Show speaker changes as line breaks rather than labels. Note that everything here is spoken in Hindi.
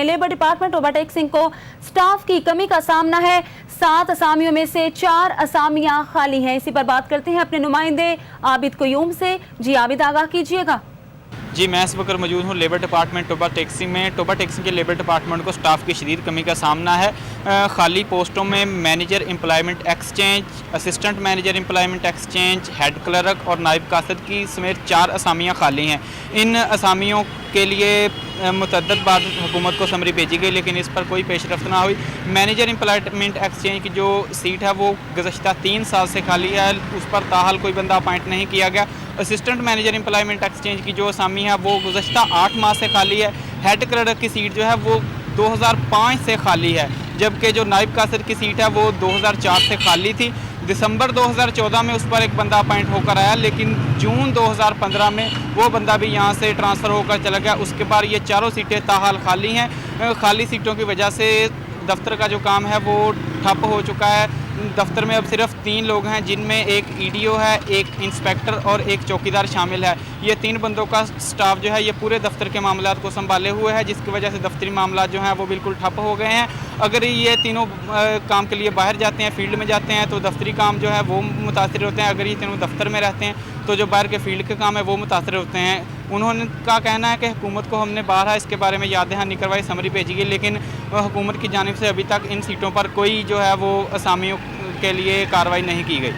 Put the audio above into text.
लेबर डिपार्टमेंट ओवरटेक्सिंग को स्टाफ की कमी का सामना है। 7 असामियों में से 4 असामियां खाली हैं। इसी पर बात करते हैं अपने नुमाइंदे आबिद कुयूम से। जी आबिद, आगाह कीजिएगा।
जी, मैं इस वक्त मौजूद हूँ लेबर डिपार्टमेंट टोबा टैक्सी में। टोबा टैक्सी के लेबर डिपार्टमेंट को स्टाफ की शदीद कमी का सामना है। खाली पोस्टों में manager employment exchange, assistant manager employment exchange, head clerk और नायब कासद की समेत 4 असामियाँ खाली हैं। इन असामियों के लिए मुतअद्दिद बार हुकूमत को समरी भेजी गई, लेकिन इस पर कोई पेशरफ्त ना हुई। मैनेजर एम्प्लॉयमेंट एक्सचेंज की जो सीट है वो गुज़श्ता 3 साल से खाली है, उस पर ताहाल कोई बंदा अपॉइंट नहीं किया गया। असिस्टेंट मैनेजर एम्प्लॉयमेंट एक्सचेंज की जो असामी है वो गुज़श्ता 8 माह से खाली है। हेड क्लर्क की सीट जो है वो 2005 से खाली है, जबकि जो नायब कासद की सीट है वो 2004 से खाली थी। दिसंबर 2014 में उस पर एक बंदा अपॉइंट होकर आया, लेकिन जून 2015 में वो बंदा भी यहाँ से ट्रांसफ़र होकर चला गया। उसके बाद ये चारों सीटें ताहाल खाली हैं। खाली सीटों की वजह से दफ्तर का जो काम है वो ठप हो चुका है। दफ्तर में अब सिर्फ 3 लोग हैं, जिनमें एक ईडीओ है, एक इंस्पेक्टर और एक चौकीदार शामिल है। ये 3 बंदों का स्टाफ जो है ये पूरे दफ्तर के मामलात को संभाले हुए है, जिसकी वजह से दफ्तरी मामलात जो हैं वो बिल्कुल ठप हो गए हैं। अगर ये तीनों काम के लिए बाहर जाते हैं, फील्ड में जाते हैं, तो दफ्तरी काम जो है वो मुतासर होते हैं। अगर ये तीनों दफ्तर में रहते हैं तो जो बाहर के फील्ड के काम है वो मुतासर होते हैं। उन्होंने का कहना है कि हुकूमत को हमने बारहा इसके बारे में याद दहानी करवाई, समरी भेजी गई, लेकिन हुकूमत की जानिब से अभी तक इन सीटों पर कोई जो है वो असामियों के लिए कार्रवाई नहीं की गई।